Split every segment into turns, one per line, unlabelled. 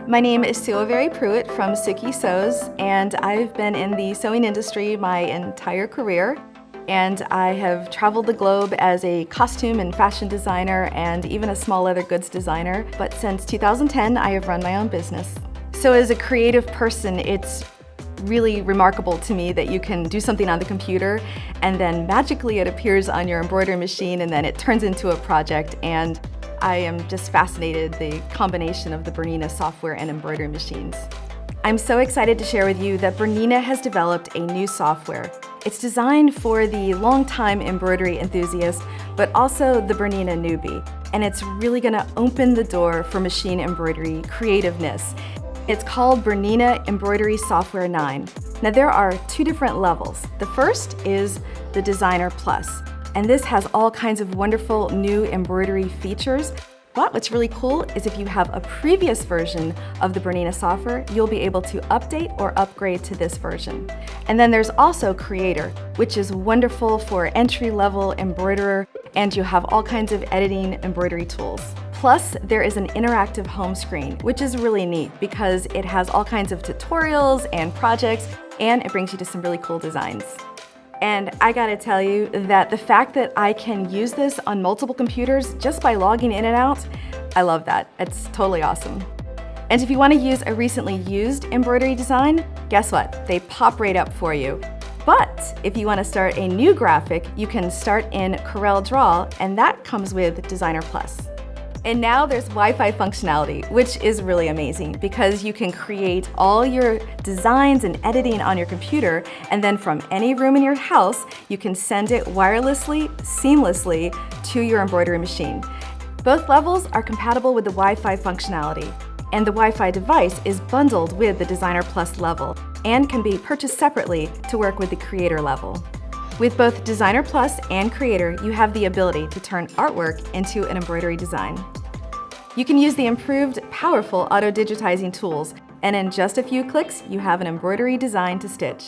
My name is Silveri Pruitt from Suki Sews, and I've been in the sewing industry my entire career. And I have traveled the globe as a costume and fashion designer and even a small leather goods designer. But since 2010, I have run my own business. So as a creative person, it's really remarkable to me that you can do something on the computer and then magically it appears on your embroidery machine and then it turns into a project. And I am just fascinated the combination of the BERNINA software and embroidery machines. I'm so excited to share with you that BERNINA has developed a new software. It's designed for the longtime embroidery enthusiast, but also the BERNINA newbie. And it's really gonna open the door for machine embroidery creativeness. It's called BERNINA Embroidery Software 9. Now there are two different levels. The first is the Designer Plus. And this has all kinds of wonderful new embroidery features. But what's really cool is if you have a previous version of the BERNINA software, you'll be able to update or upgrade to this version. And then there's also Creator, which is wonderful for entry-level embroiderer, and you have all kinds of editing embroidery tools. Plus, there is an interactive home screen, which is really neat because it has all kinds of tutorials and projects, and it brings you to some really cool designs. And I gotta tell you that the fact that I can use this on multiple computers just by logging in and out, I love that. It's totally awesome. And if you want to use a recently used embroidery design, guess what? They pop right up for you. But if you want to start a new graphic, you can start in CorelDraw, and that comes with Designer Plus. And now there's Wi-Fi functionality, which is really amazing because you can create all your designs and editing on your computer, and then from any room in your house, you can send it wirelessly, seamlessly to your embroidery machine. Both levels are compatible with the Wi-Fi functionality, and the Wi-Fi device is bundled with the Designer Plus level and can be purchased separately to work with the Creator level. With both Designer Plus and Creator, you have the ability to turn artwork into an embroidery design. You can use the improved, powerful Auto-Digitizing tools, and in just a few clicks, you have an embroidery design to stitch.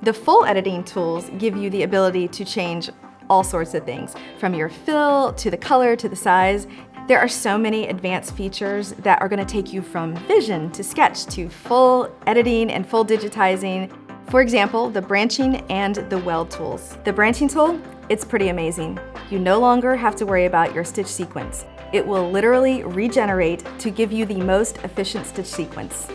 The full editing tools give you the ability to change all sorts of things, from your fill, to the color, to the size. There are so many advanced features that are going to take you from vision to sketch to full editing and full digitizing. For example, the branching and the weld tools. The branching tool, it's pretty amazing. You no longer have to worry about your stitch sequence. It will literally regenerate to give you the most efficient stitch sequence.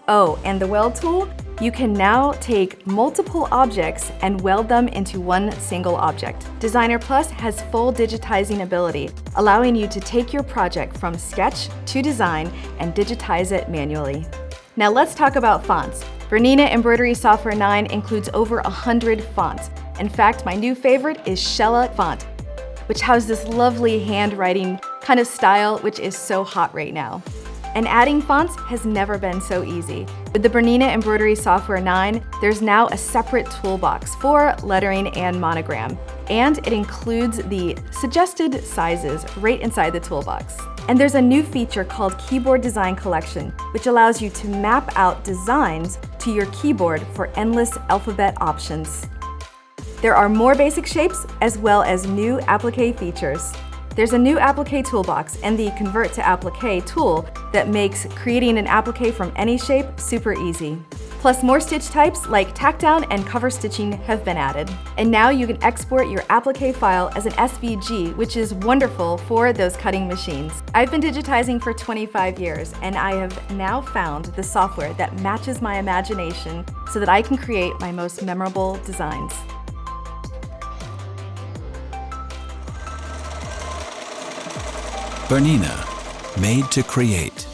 Oh, and the weld tool, you can now take multiple objects and weld them into one single object. Designer Plus has full digitizing ability, allowing you to take your project from sketch to design and digitize it manually. Now let's talk about fonts. BERNINA Embroidery Software 9 includes over 100 fonts. In fact, my new favorite is Shella font, which has this lovely handwriting kind of style, which is so hot right now. And adding fonts has never been so easy. With the BERNINA Embroidery Software 9, there's now a separate toolbox for lettering and monogram, and it includes the suggested sizes right inside the toolbox. And there's a new feature called Keyboard Design Collection, which allows you to map out designs to your keyboard for endless alphabet options. There are more basic shapes as well as new Appliqué features. There's a new Appliqué toolbox and the Convert to Appliqué tool that makes creating an appliqué from any shape super easy. Plus more stitch types like tack down and cover stitching have been added. And now you can export your appliqué file as an SVG, which is wonderful for those cutting machines. I've been digitizing for 25 years, and I have now found the software that matches my imagination so that I can create my most memorable designs.
BERNINA, made to create.